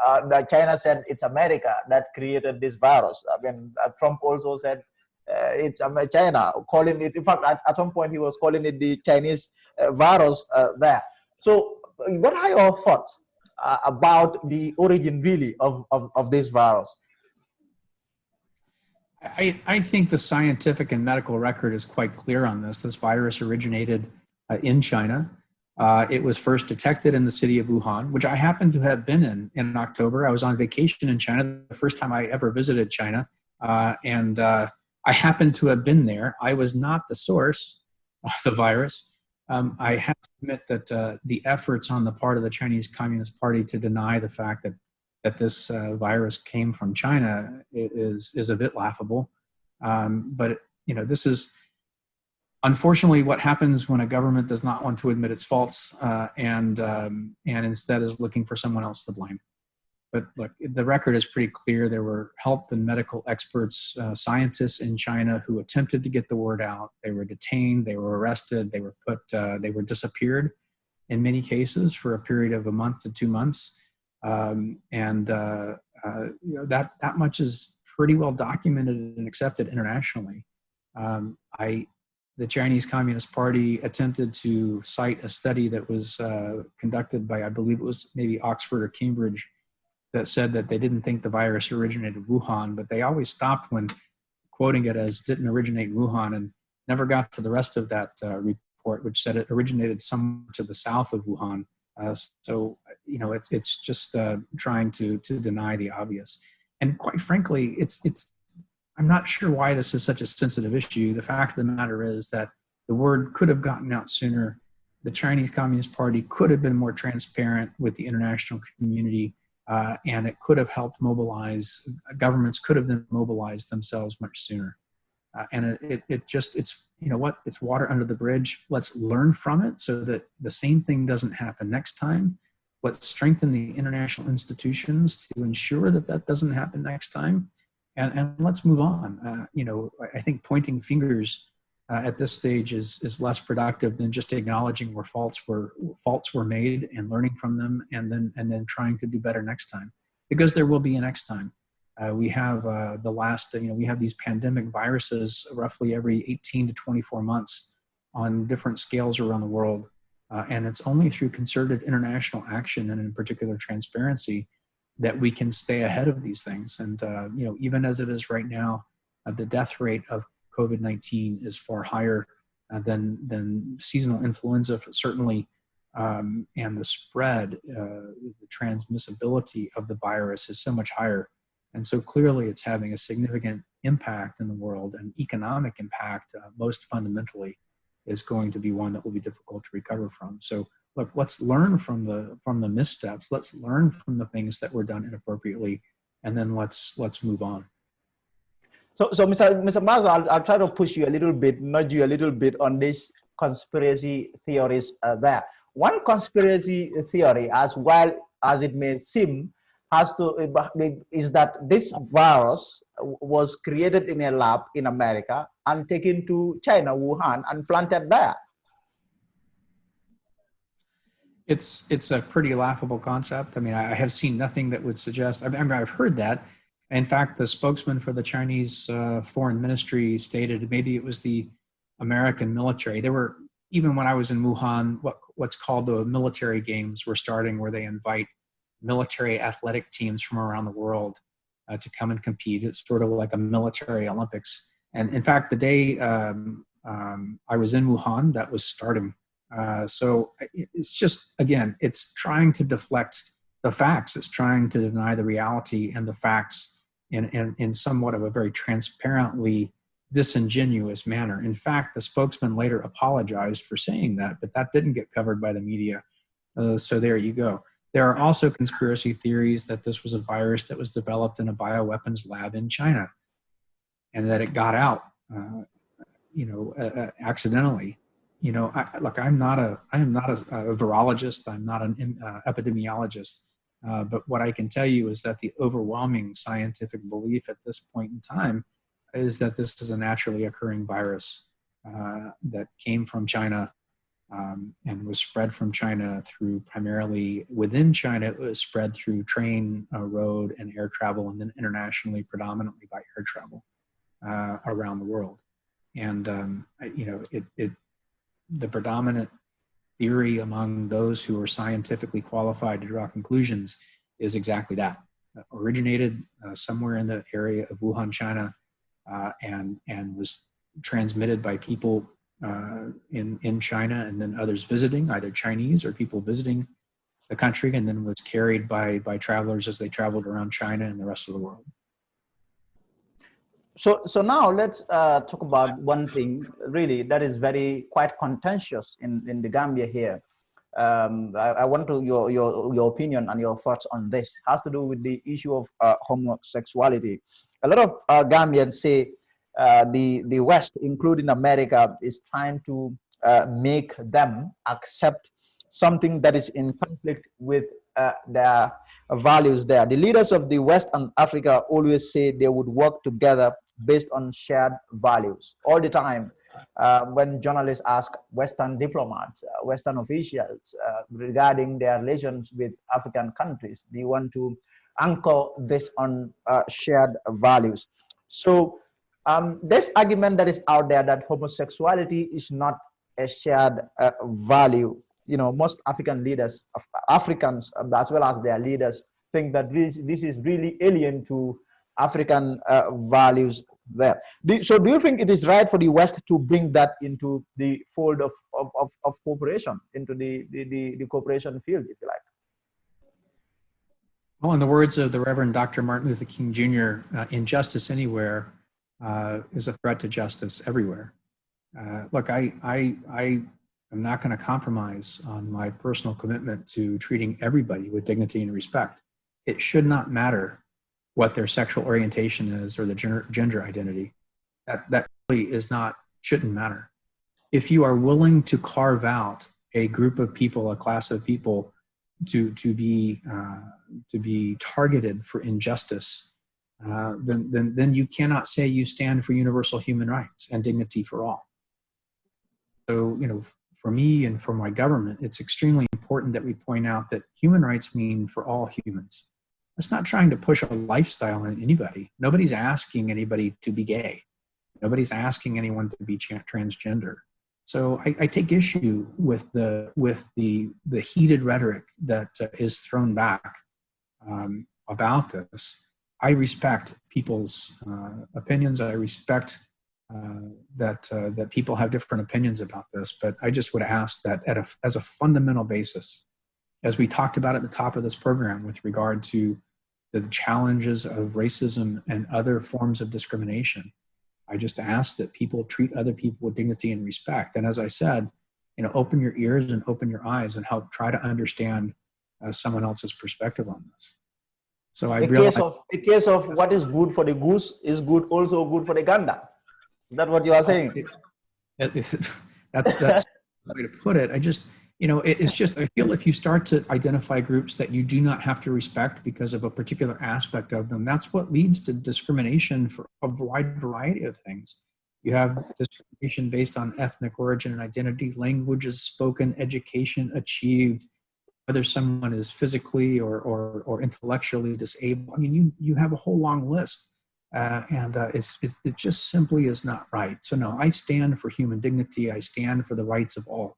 China said it's America that created this virus. I mean, Trump also said it's China, calling it, in fact, at some point he was calling it the Chinese virus there. So what are your thoughts about the origin really of this virus? I think the scientific and medical record is quite clear on this. This virus originated in China. It was first detected in the city of Wuhan, which I happened to have been in October. I was on vacation in China, the first time I ever visited China. And I happened to have been there. I was not the source of the virus. I have to admit that the efforts on the part of the Chinese Communist Party to deny the fact that this virus came from China is a bit laughable. But this is unfortunately what happens when a government does not want to admit its faults and instead is looking for someone else to blame. But look, the record is pretty clear. There were health and medical experts, scientists in China who attempted to get the word out. They were detained, they were arrested, they were disappeared in many cases for a period of a month to 2 months. That much is pretty well documented and accepted internationally. The Chinese Communist Party attempted to cite a study that was conducted by, I believe it was maybe Oxford or Cambridge, that said that they didn't think the virus originated in Wuhan, but they always stopped when quoting it as didn't originate in Wuhan, and never got to the rest of that report, which said it originated somewhere to the south of Wuhan. So, you know, it's just trying to deny the obvious. And quite frankly, I'm not sure why this is such a sensitive issue. The fact of the matter is that the word could have gotten out sooner. The Chinese Communist Party could have been more transparent with the international community, and it could have helped mobilize, governments could have then mobilized themselves much sooner. And it's, you know what, it's water under the bridge. Let's learn from it so that the same thing doesn't happen next time. Let's strengthen the international institutions to ensure that that doesn't happen next time. And let's move on. You know, I think pointing fingers at this stage is less productive than just acknowledging where faults were made and learning from them, and then trying to do better next time, because there will be a next time. We have we have these pandemic viruses roughly every 18 to 24 months on different scales around the world, and it's only through concerted international action and in particular transparency that we can stay ahead of these things. And you know, even as it is right now, the death rate of COVID-19 is far higher than seasonal influenza, certainly, and the spread, the transmissibility of the virus is so much higher. And so clearly it's having a significant impact in the world, and economic impact, most fundamentally, is going to be one that will be difficult to recover from. So look, let's learn from the missteps. Let's learn from the things that were done inappropriately, and then let's move on. So Mr. Mazo, I'll try to push you a little bit, nudge you a little bit on this conspiracy theories there. One conspiracy theory, as well as it may seem, is that this virus was created in a lab in America and taken to China, Wuhan, and planted there. It's a pretty laughable concept. I mean, I have seen nothing that would suggest, I mean, I've heard that. In fact, the spokesman for the Chinese foreign ministry stated maybe it was the American military. There were, even when I was in Wuhan, what's called the military games were starting, where they invite military athletic teams from around the world to come and compete. It's sort of like a military Olympics. And in fact, the day I was in Wuhan, that was starting. So it's just, again, it's trying to deflect the facts. It's trying to deny the reality and the facts in somewhat of a very transparently disingenuous manner. In fact, the spokesman later apologized for saying that, but that didn't get covered by the media. So there you go. There are also conspiracy theories that this was a virus that was developed in a bioweapons lab in China, and that it got out, accidentally. You know, I am not a virologist. I'm not an epidemiologist. But what I can tell you is that the overwhelming scientific belief at this point in time is that this is a naturally occurring virus that came from China and was spread from China through, primarily within China, it was spread through train, road, and air travel, and then internationally, predominantly by air travel around the world. And, the predominant theory among those who are scientifically qualified to draw conclusions is exactly that. Originated somewhere in the area of Wuhan, China, and was transmitted by people in China, and then others visiting, either Chinese or people visiting the country, and then was carried by travelers as they traveled around China and the rest of the world. So now let's talk about one thing really that is quite contentious in the Gambia here. I want your opinion and your thoughts on this. It has to do with the issue of homosexuality. A lot of Gambians say the West, including America, is trying to make them accept something that is in conflict with their values there. The leaders of the West and Africa always say they would work together based on shared values. All the time, when journalists ask Western diplomats, Western officials regarding their relations with African countries, they want to anchor this on shared values. So this argument that is out there that homosexuality is not a shared value. You know, most African leaders, Africans, as well as their leaders, think that this is really alien to African values there. So do you think it is right for the West to bring that into the fold of cooperation, into the cooperation field, if you like? Well, in the words of the Reverend Dr. Martin Luther King Jr., injustice anywhere is a threat to justice everywhere. Look, I am not going to compromise on my personal commitment to treating everybody with dignity and respect. It should not matter what their sexual orientation is or the gender identity. That really shouldn't matter. If you are willing to carve out a group of people, a class of people, to be targeted for injustice, then you cannot say you stand for universal human rights and dignity for all. So, for me and for my government, it's extremely important that we point out that human rights mean for all humans. It's not trying to push a lifestyle on anybody. Nobody's asking anybody to be gay. Nobody's asking anyone to be transgender. So I take issue with the heated rhetoric that is thrown back about this. I respect people's opinions. I respect that people have different opinions about this, but I just would ask that as a fundamental basis, as we talked about at the top of this program with regard to the challenges of racism and other forms of discrimination, I just ask that people treat other people with dignity and respect. And as I said, open your ears and open your eyes and help try to understand someone else's perspective on this. So I realize the case of what is good for the goose is also good for the gander. Is that what you are saying? That's the way to put it. It's just, I feel if you start to identify groups that you do not have to respect because of a particular aspect of them, that's what leads to discrimination for a wide variety of things. You have discrimination based on ethnic origin and identity, languages spoken, education achieved, whether someone is physically or intellectually disabled. I mean, you have a whole long list. It just simply is not right. So no, I stand for human dignity. I stand for the rights of all,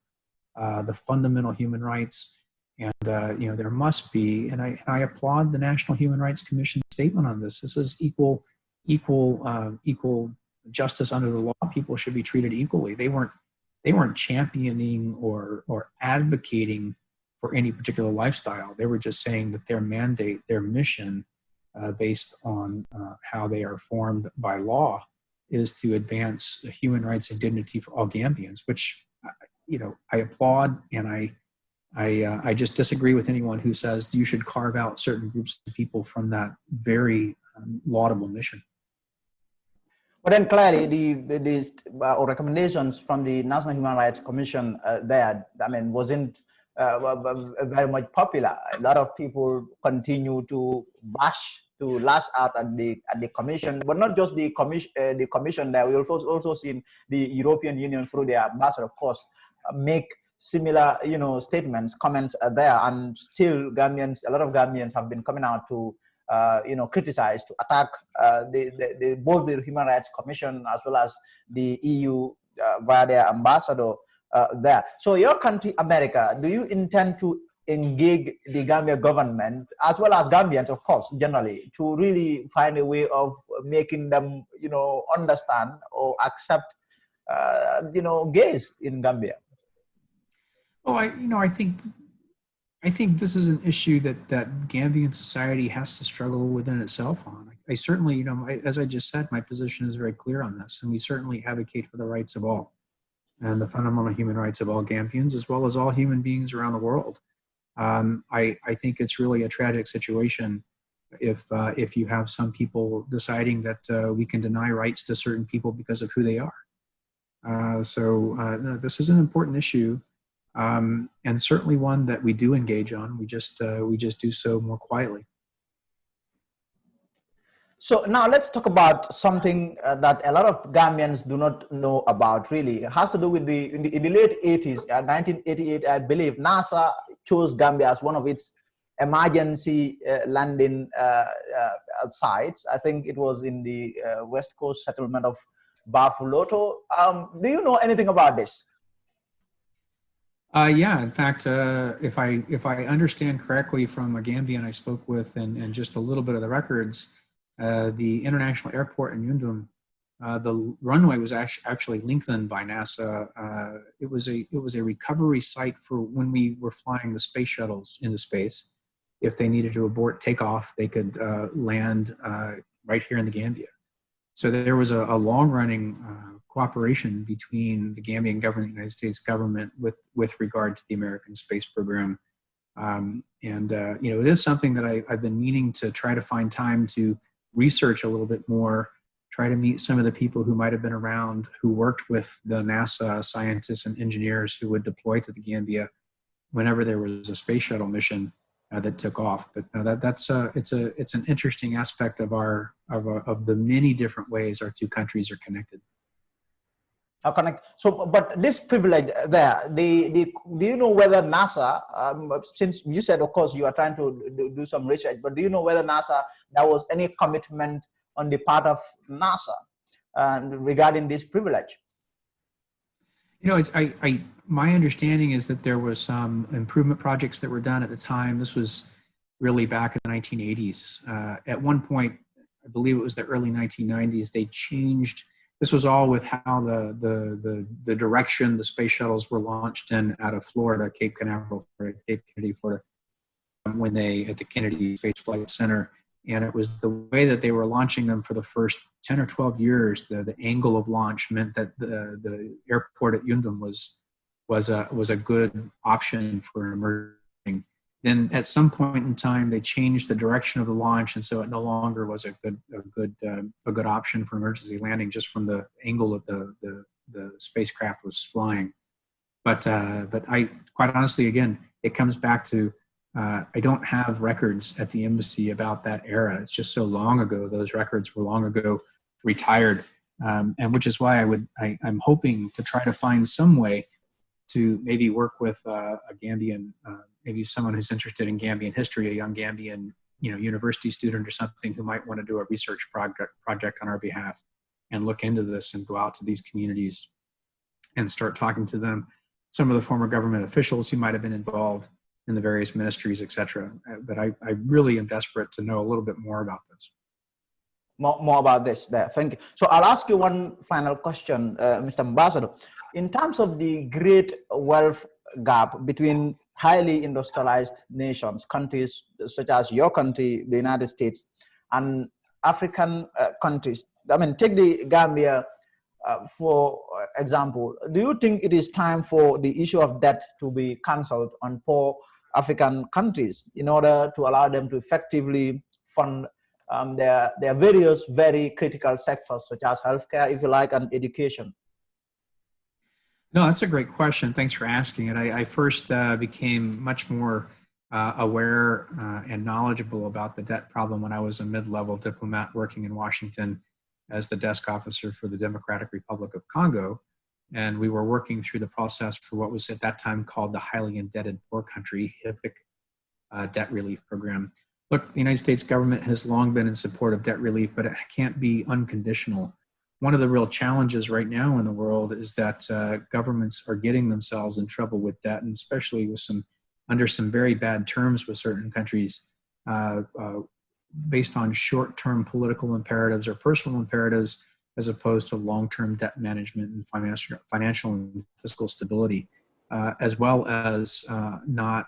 the fundamental human rights. And, there must be, and I applaud the National Human Rights Commission statement on this. This is equal justice under the law. People should be treated equally. They weren't championing or advocating for any particular lifestyle. They were just saying that their mandate, their mission, based on how they are formed by law, is to advance human rights and dignity for all Gambians, which, I applaud, and I just disagree with anyone who says you should carve out certain groups of people from that very laudable mission. But then clearly, the recommendations from the National Human Rights Commission wasn't very much popular. A lot of people continue to lash out at the commission, but not just the commission. There we also seen the European Union through their ambassador, of course, make similar statements, comments there, and still a lot of Gambians have been coming out to criticize, to attack both the Human Rights Commission as well as the EU via their ambassador there. So your country, America, do you intend to engage the Gambia government as well as Gambians, of course, generally, to really find a way of making them, understand or accept, gays in Gambia? Well, I think this is an issue that Gambian society has to struggle within itself on. I certainly, as I just said, my position is very clear on this, and we certainly advocate for the rights of all and the fundamental human rights of all Gambians, as well as all human beings around the world. I think it's really a tragic situation if you have some people deciding that we can deny rights to certain people because of who they are. So this is an important issue, and certainly one that we do engage on. We just do so more quietly. So now let's talk about something that a lot of Gambians do not know about, really. It has to do with in the late 80s, 1988, I believe, NASA chose Gambia as one of its emergency landing sites. I think it was in the West Coast settlement of Bafuloto. Do you know anything about this? Yeah, in fact, if I understand correctly from a Gambian I spoke with and just a little bit of the records, the international airport in Yundum, the runway was actually lengthened by NASA. It was a recovery site for when we were flying the space shuttles into space. If they needed to abort takeoff, they could land right here in the Gambia. So there was a long-running cooperation between the Gambian government and the United States government with regard to the American space program. It is something that I've been meaning to try to find time to research a little bit more, try to meet some of the people who might have been around who worked with the NASA scientists and engineers who would deploy to the Gambia whenever there was a space shuttle mission that took off. But it's an interesting aspect of the many different ways our two countries are connected. Connect. So, but this privilege there, do you know whether NASA, since you said, of course, you are trying to do some research, but do you know whether NASA, there was any commitment on the part of NASA regarding this privilege? My understanding is that there was some improvement projects that were done at the time. This was really back in the 1980s. At one point, I believe it was the early 1990s, they changed. This was all with how the direction the space shuttles were launched in out of Florida, Cape Canaveral, Cape Kennedy, Florida, when they at the Kennedy Space Flight Center. And it was the way that they were launching them for the first 10 or 12 years. The angle of launch meant that the airport at Yundum was a good option for emerging. Then at some point in time, they changed the direction of the launch, and so it no longer was a good option for emergency landing just from the angle of the spacecraft was flying. But I quite honestly, again, it comes back to I don't have records at the embassy about that era. It's just so long ago. Those records were long ago retired, and which is why I'm hoping to try to find some way to maybe work with a Gambian, maybe someone who's interested in Gambian history, a young Gambian, university student or something who might want to do a research project on our behalf and look into this and go out to these communities and start talking to them, some of the former government officials who might have been involved in the various ministries, etc. But I really am desperate to know a little bit more about this. More about this there. Thank you. So I'll ask you one final question, Mr. Ambassador. In terms of the great wealth gap between highly industrialized nations, countries such as your country, the United States, and African countries, I mean, take the Gambia for example. Do you think it is time for the issue of debt to be cancelled on poor African countries in order to allow them to effectively fund their various very critical sectors such as healthcare, if you like, and education? No, that's a great question. Thanks for asking it. I first became much more aware and knowledgeable about the debt problem when I was a mid-level diplomat working in Washington as the desk officer for the Democratic Republic of Congo. And we were working through the process for what was at that time called the Highly Indebted Poor Country, HIPC, debt relief program. Look, the United States government has long been in support of debt relief, but it can't be unconditional. One of the real challenges right now in the world is that governments are getting themselves in trouble with debt, and especially with under some very bad terms with certain countries based on short-term political imperatives or personal imperatives, as opposed to long-term debt management and financial and fiscal stability, as well as not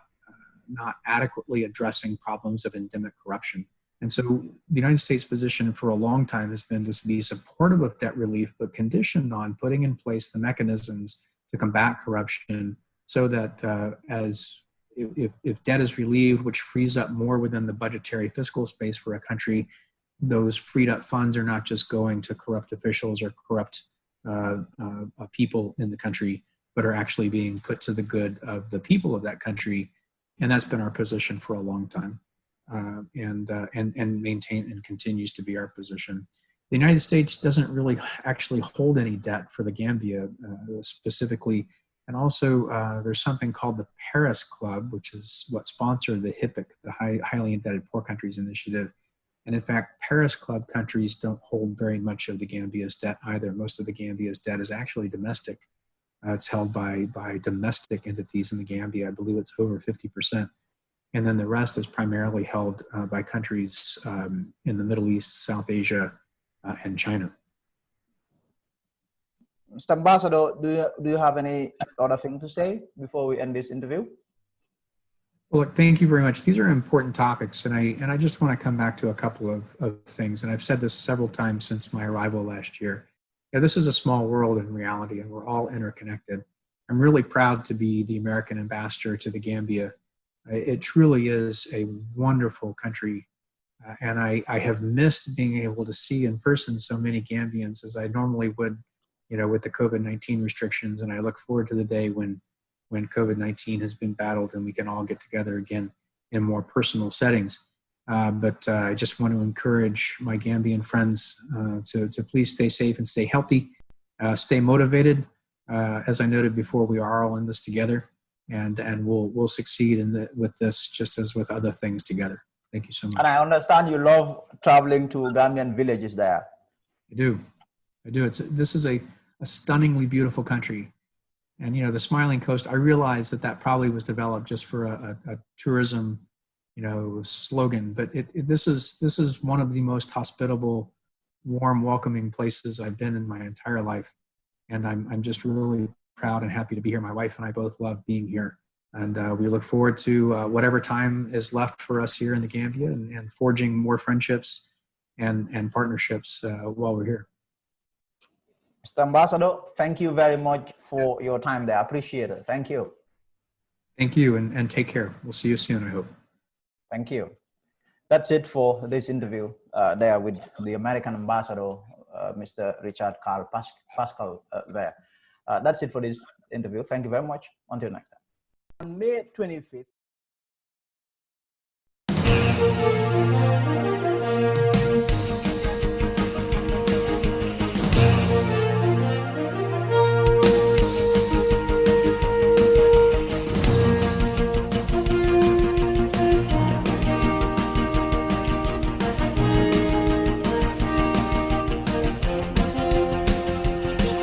adequately addressing problems of endemic corruption. And so the United States position for a long time has been to be supportive of debt relief, but conditioned on putting in place the mechanisms to combat corruption so that if debt is relieved, which frees up more within the budgetary fiscal space for a country, those freed up funds are not just going to corrupt officials or corrupt people in the country, but are actually being put to the good of the people of that country. And that's been our position for a long time, and maintain and continues to be our position. The United States doesn't really actually hold any debt for the Gambia specifically. And also there's something called the Paris Club, which is what sponsored the HIPC, the Highly Indebted Poor Countries Initiative. And in fact, Paris Club countries don't hold very much of the Gambia's debt either. Most of the Gambia's debt is actually domestic. It's held by domestic entities in the Gambia. I believe it's over 50%. and then the rest is primarily held by countries in the Middle East, South Asia, and China. Mr. Ambassador, do you have any other thing to say before we end this interview? Well, look, thank you very much. These are important topics, and I just want to come back to a couple of things, and I've said this several times since my arrival last year. Yeah, this is a small world in reality, and we're all interconnected. I'm really proud to be the American ambassador to the Gambia. It truly is a wonderful country, and I have missed being able to see in person so many Gambians as I normally would, with the COVID-19 restrictions, and I look forward to the day when COVID-19 has been battled and we can all get together again in more personal settings. But I just want to encourage my Gambian friends to please stay safe and stay healthy, stay motivated. As I noted before, we are all in this together, and we'll succeed with this just as with other things together. Thank you so much. And I understand you love traveling to Gambian villages there. I do. This is a stunningly beautiful country. And, the Smiling Coast, I realize that probably was developed just for a tourism, slogan, but this is one of the most hospitable, warm, welcoming places I've been in my entire life. And I'm just really proud and happy to be here. My wife and I both love being here. And we look forward to whatever time is left for us here in the Gambia and forging more friendships and partnerships while we're here. Mr. Ambassador, thank you very much for your time there. I appreciate it. Thank you. Thank you, and take care. We'll see you soon, I hope. Thank you. That's it for this interview there with the American ambassador, Mr. Richard Carl Pascal there. That's it for this interview. Thank you very much. Until next time. On May 25th,